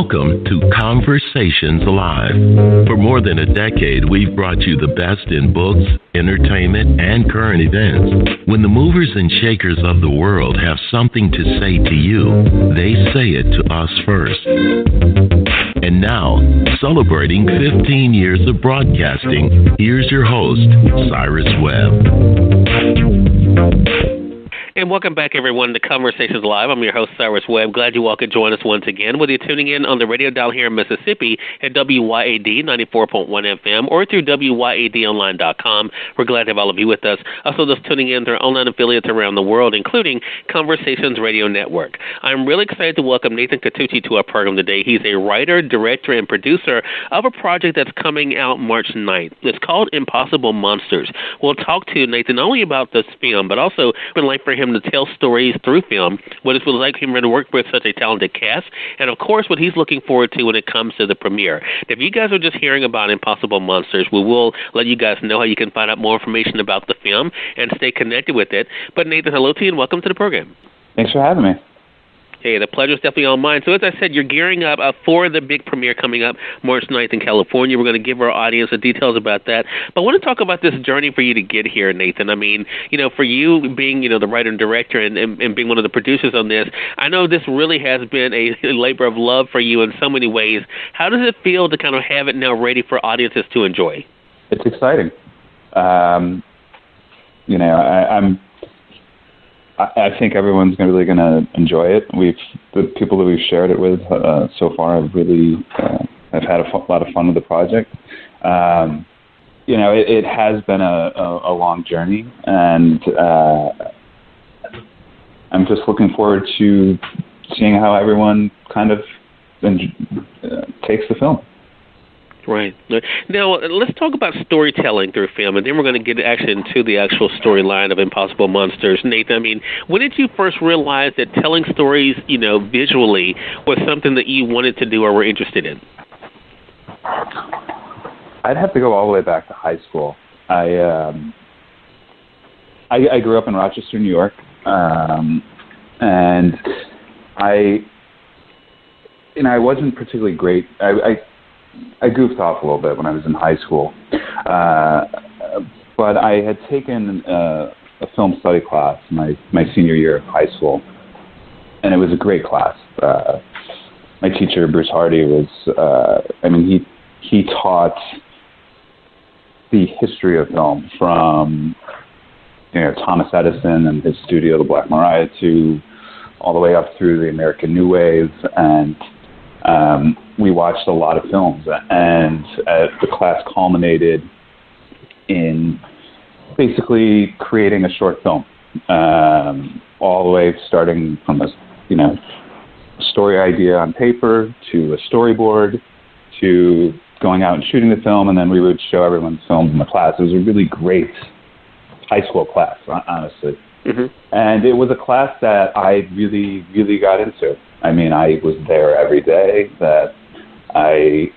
Welcome to Conversations Live. For more than a decade, we've brought you the best in books, entertainment, and current events. When the movers and shakers of the world have something to say to you, they say it to us first. And now, celebrating 15 years of broadcasting, here's your host, Cyrus Webb. And welcome back, everyone, to Conversations Live. I'm your host, Cyrus Webb. Glad you all could join us once again, whether you're tuning in on the radio dial here in Mississippi at WYAD 94.1 FM or through WYADonline.com. We're glad to have all of you with us. Also, those tuning in through online affiliates around the world, including Conversations Radio Network. I'm really excited to welcome Nathan Catucci to our program today. He's a writer, director, and producer of a project that's coming out March 9th. It's called Impossible Monsters. We'll talk to Nathan not only about this film, but also would like for him to tell stories through film, what it was like him to work with such a talented cast, and of course what he's looking forward to when it comes to the premiere. If you guys are just hearing about Impossible Monsters, we will let you guys know how you can find out more information about the film and stay connected with it. But Nathan, hello to you and welcome to the program. Thanks for having me. Hey, the pleasure's definitely all mine. So as I said, you're gearing up for the big premiere coming up March 9th in California. We're going to give our audience the details about that. But I want to talk about this journey for you to get here, Nathan. I mean, for you being, the writer and director and being one of the producers on this, I know this really has been a labor of love for you in so many ways. How does it feel to kind of have it now ready for audiences to enjoy? It's exciting. I think everyone's really going to enjoy it. The people that we've shared it with so far have really have had a lot of fun with the project. It has been a long journey, and I'm just looking forward to seeing how everyone kind of takes the film. Right. Now, let's talk about storytelling through film, and then we're going to get actually into the actual storyline of Impossible Monsters. Nathan, I mean, when did you first realize that telling stories, visually was something that you wanted to do or were interested in? I'd have to go all the way back to high school. I grew up in Rochester, New York, and I wasn't particularly great. I goofed off a little bit when I was in high school, but I had taken a film study class my senior year of high school, and it was a great class. My teacher, Bruce Hardy, was, he taught the history of film from, Thomas Edison and his studio, the Black Maria, to all the way up through the American New Wave, and we watched a lot of films, and the class culminated in basically creating a short film, all the way starting from a story idea on paper to a storyboard to going out and shooting the film, and then we would show everyone's films in the class. It was a really great high school class, honestly. Mm-hmm. And it was a class that I really, really got into. I mean, I was there every day. That I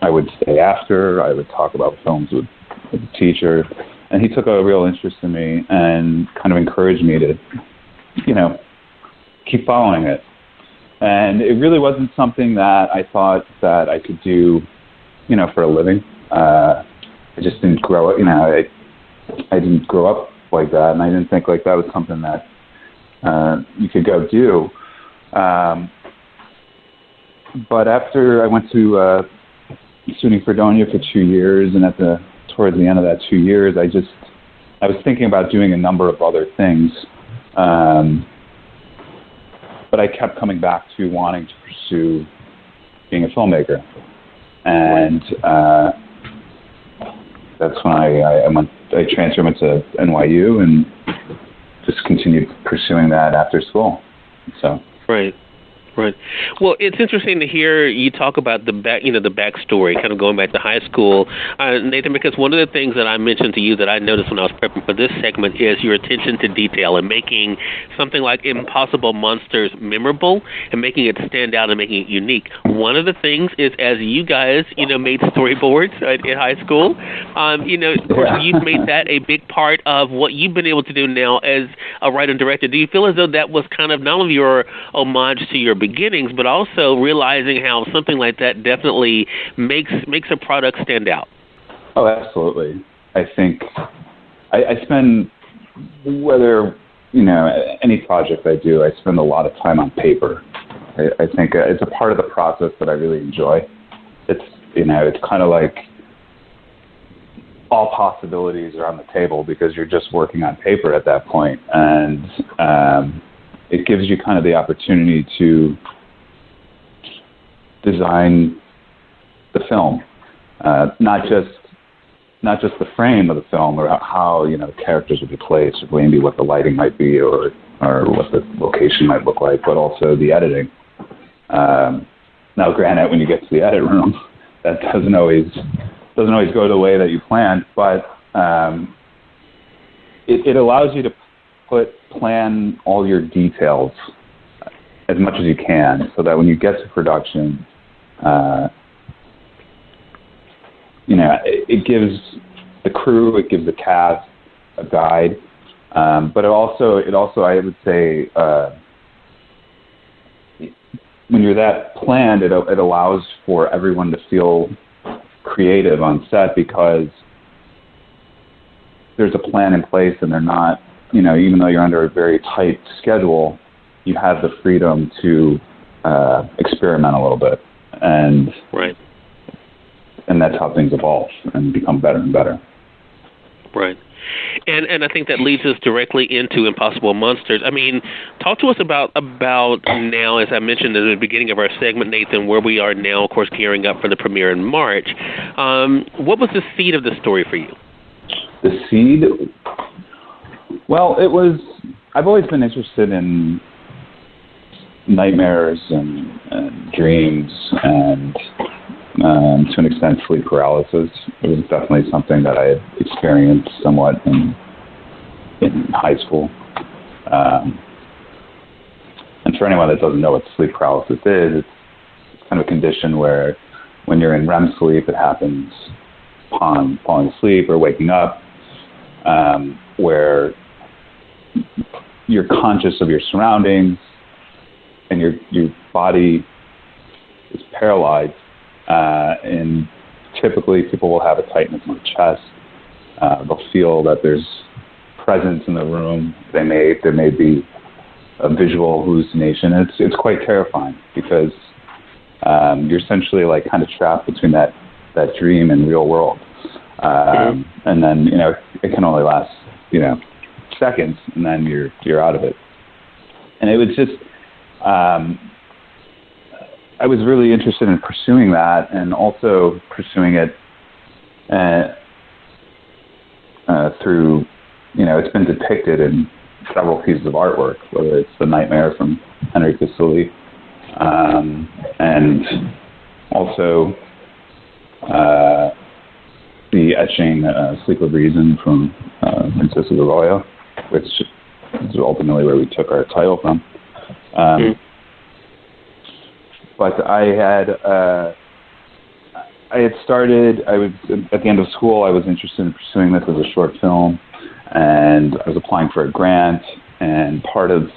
would stay after. I would talk about films with the teacher, and he took a real interest in me and kind of encouraged me to, keep following it. And it really wasn't something that I thought that I could do, for a living. I just didn't grow up. I didn't grow up like that, and I didn't think like that was something that you could go do. But after I went to SUNY Fredonia for 2 years, and towards the end of that 2 years, I was thinking about doing a number of other things, but I kept coming back to wanting to pursue being a filmmaker, and that's when I transferred to NYU and just continued pursuing that after school. So right. Right. Well, it's interesting to hear you talk about the backstory, kind of going back to high school, Nathan, because one of the things that I mentioned to you that I noticed when I was prepping for this segment is your attention to detail and making something like Impossible Monsters memorable and making it stand out and making it unique. One of the things is, as you guys, made storyboards in high school, of course, you've made that a big part of what you've been able to do now as a writer and director. Do you feel as though that was kind of not only your homage to your beginnings, but also realizing how something like that definitely makes a product stand out. Oh, absolutely. I think I spend, whether, any project I do, I spend a lot of time on paper. I think it's a part of the process that I really enjoy. It's, it's kind of like all possibilities are on the table because you're just working on paper at that point. And it gives you kind of the opportunity to design the film, not just the frame of the film or how, characters would be placed, or maybe what the lighting might be or what the location might look like, but also the editing. Now, granted, when you get to the edit room, that doesn't always go the way that you planned, but it allows you to plan all your details as much as you can, so that when you get to production, it gives the crew, it gives the cast a guide, but it also I would say, when you're that planned, it allows for everyone to feel creative on set because there's a plan in place, and they're not, even though you're under a very tight schedule, you have the freedom to experiment a little bit, and right. And that's how things evolve and become better and better. Right. And I think that leads us directly into Impossible Monsters. I mean, talk to us about now, as I mentioned at the beginning of our segment, Nathan, where we are now, of course, gearing up for the premiere in March. What was the seed of the story for you? The seed? Well, I've always been interested in nightmares and dreams and to an extent sleep paralysis. It was definitely something that I had experienced somewhat in high school. And for anyone that doesn't know what sleep paralysis is, it's kind of a condition where when you're in REM sleep, it happens upon falling asleep or waking up, where you're conscious of your surroundings and your body is paralyzed. And typically people will have a tightness in the chest. They'll feel that there's presence in the room. There may be a visual hallucination. It's quite terrifying because you're essentially like kind of trapped between that dream and real world. And then, it can only last, seconds, and then you're out of it. And it was just, I was really interested in pursuing that, and also pursuing it through, it's been depicted in several pieces of artwork, whether it's The Nightmare from Henry Catucci, and also the etching Sleep of Reason from Princess of the Royal, which is ultimately where we took our title from. But I had started, I was at the end of school, I was interested in pursuing this as a short film, and I was applying for a grant, and part of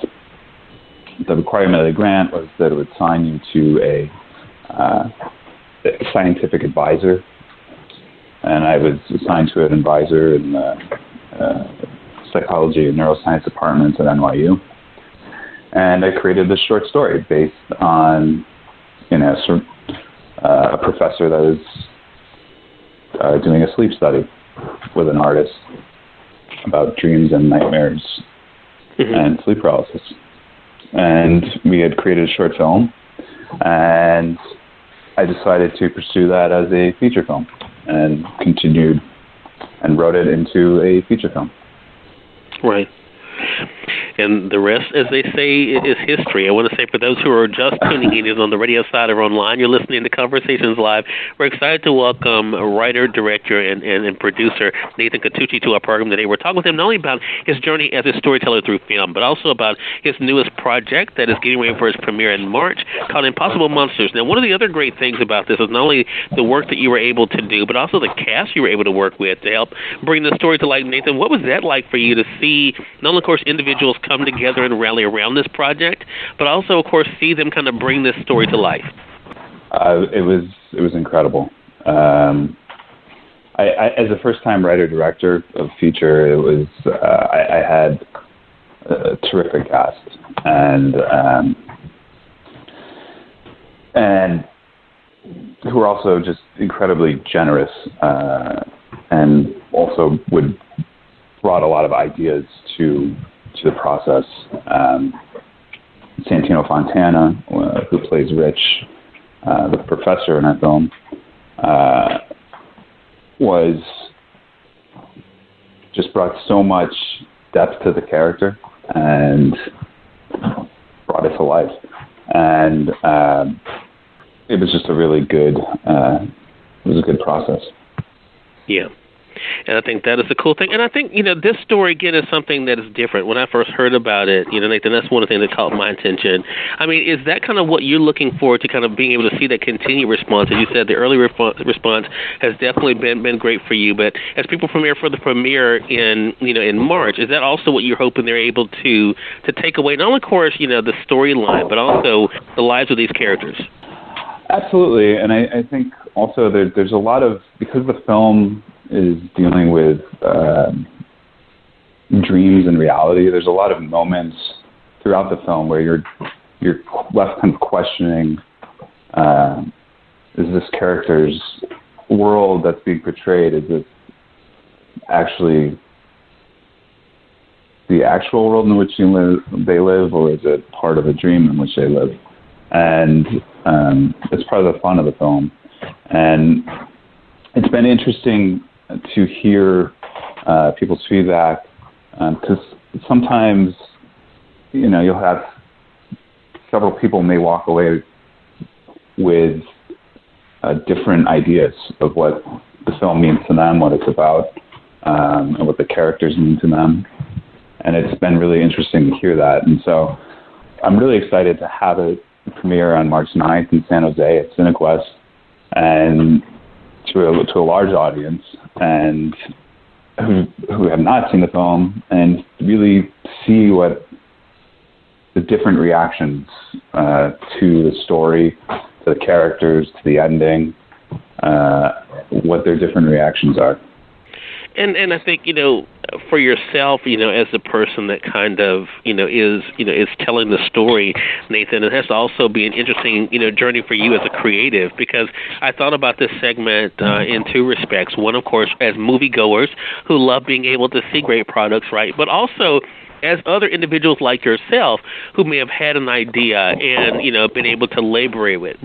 the requirement of the grant was that it would sign you to a scientific advisor, and I was assigned to an advisor in the psychology and neuroscience departments at NYU, and I created this short story based on a professor that is doing a sleep study with an artist about dreams and nightmares and sleep paralysis. And we had created a short film, and I decided to pursue that as a feature film, and continued and wrote it into a feature film. Right. And the rest, as they say, is history. I want to say for those who are just tuning in, either on the radio side or online, you're listening to Conversations Live. We're excited to welcome writer, director, and producer Nathan Catucci to our program today. We're talking with him not only about his journey as a storyteller through film, but also about his newest project that is getting ready for its premiere in March, called Impossible Monsters. Now, one of the other great things about this is not only the work that you were able to do, but also the cast you were able to work with to help bring the story to life. Nathan, what was that like for you to see, not only, of course, individuals come together and rally around this project, but also, of course, see them kind of bring this story to life? It was incredible. I as a first-time writer-director of feature, it was I had a terrific cast, and who were also just incredibly generous, and also brought a lot of ideas to the process. Santino Fontana, who plays Rich, the professor in our film, was just brought so much depth to the character and brought it to life. And it was just a really good, it was a good process. Yeah. And I think that is a cool thing. And I think, this story, again, is something that is different. When I first heard about it, Nathan, that's one of the things that caught my attention. I mean, is that kind of what you're looking for, to kind of being able to see that continued response? As you said, the early response has definitely been great for you. But as people prepare for the premiere in March, is that also what you're hoping they're able to take away? Not only, of course, the storyline, but also the lives of these characters? Absolutely. And I think also there's a lot of, because the film is dealing with dreams and reality, there's a lot of moments throughout the film where you're left kind of questioning, is this character's world that's being portrayed, is it actually the actual world in which they live, or is it part of a dream in which they live? And it's part of the fun of the film. And it's been interesting to hear people's feedback, because sometimes, you'll have several people may walk away with different ideas of what the film means to them, what it's about, and what the characters mean to them. And it's been really interesting to hear that. And so I'm really excited to have it premiere on March 9th in San Jose at CineQuest, and to a large audience, and who have not seen the film, and really see what the different reactions to the story, to the characters, to the ending, what their different reactions are. And I think, for yourself, as the person that kind of, is telling the story, Nathan, it has to also be an interesting, journey for you as a creative, because I thought about this segment in two respects. One, of course, as moviegoers who love being able to see great products, right? But also as other individuals like yourself who may have had an idea and, been able to labor with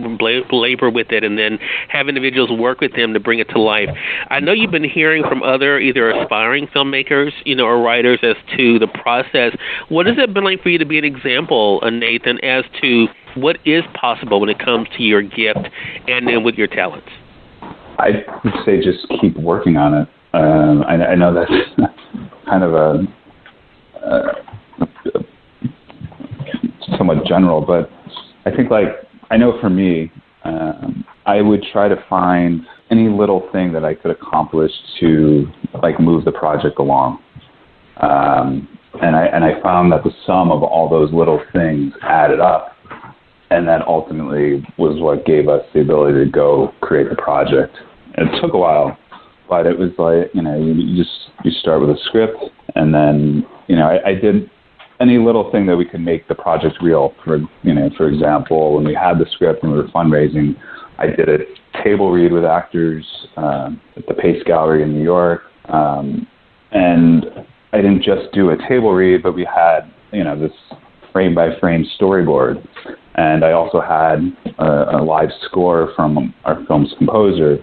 it, and then have individuals work with them to bring it to life. I know you've been hearing from other either aspiring filmmakers, or writers as to the process. What has it been like for you to be an example, Nathan, as to what is possible when it comes to your gift and then with your talents? I would say just keep working on it. I know that's kind of somewhat general, but I think, I know for me, I would try to find any little thing that I could accomplish to move the project along. And I found that the sum of all those little things added up, and that ultimately was what gave us the ability to go create the project. And it took a while, but it was you start with a script, and then I did any little thing that we could make the project real. For example, when we had the script and we were fundraising, I did a table read with actors at the Pace Gallery in New York, and I didn't just do a table read, but we had this frame by frame storyboard, and I also had a live score from our film's composer.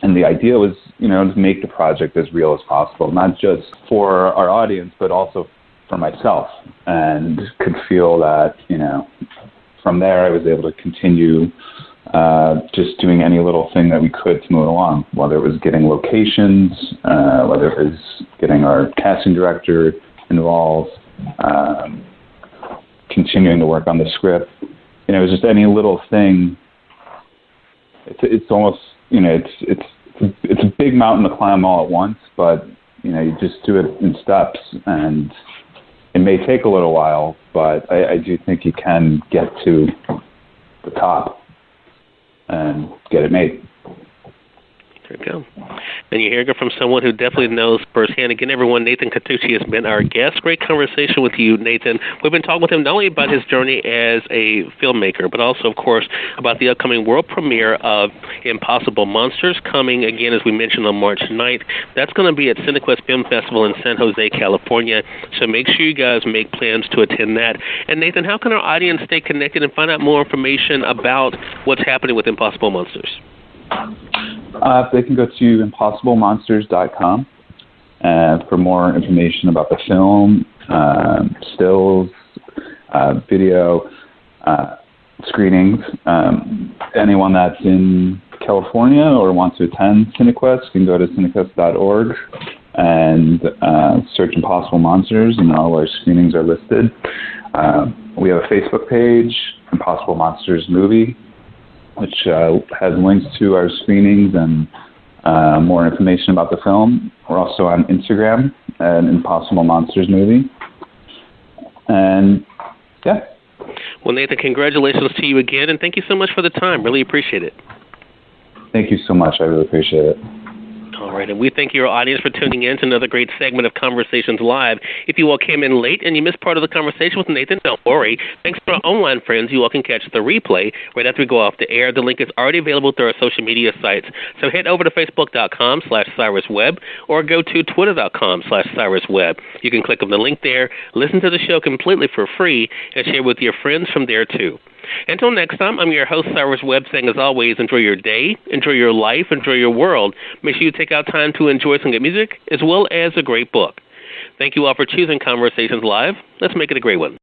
And the idea was, to make the project as real as possible, not just for our audience, but also for myself, and could feel that, from there I was able to continue just doing any little thing that we could to move along, whether it was getting locations, whether it was getting our casting director involved, continuing to work on the script. It was just any little thing. It's almost, it's a big mountain to climb all at once, but you just do it in steps, and it may take a little while, but I do think you can get to the top and get it made. There you go. And you're hearing it from someone who definitely knows firsthand. Again, everyone, Nathan Catucci has been our guest. Great conversation with you, Nathan. We've been talking with him not only about his journey as a filmmaker, but also, of course, about the upcoming world premiere of Impossible Monsters, coming, again, as we mentioned, on March 9th. That's going to be at Cinequest Film Festival in San Jose, California. So make sure you guys make plans to attend that. And, Nathan, how can our audience stay connected and find out more information about what's happening with Impossible Monsters? They can go to impossiblemonsters.com for more information about the film, stills, video, screenings. Anyone that's in California or wants to attend Cinequest can go to cinequest.org and search Impossible Monsters, and all our screenings are listed. We have a Facebook page, Impossible Monsters Movie, which has links to our screenings and more information about the film. We're also on Instagram at Impossible Monsters Movie. And, yeah. Well, Nathan, congratulations to you again, and thank you so much for the time. Really appreciate it. Thank you so much. I really appreciate it. All right, and we thank your audience for tuning in to another great segment of Conversations Live. If you all came in late and you missed part of the conversation with Nathan, don't worry. Thanks to our online friends, you all can catch the replay right after we go off the air. The link is already available through our social media sites. So head over to facebook.com/CyrusWebb or go to twitter.com/CyrusWebb. You can click on the link there, listen to the show completely for free, and share with your friends from there too. Until next time, I'm your host, Cyrus Webb, saying as always, enjoy your day, enjoy your life, enjoy your world. Make sure you take out time to enjoy some good music as well as a great book. Thank you all for choosing Conversations Live. Let's make it a great one.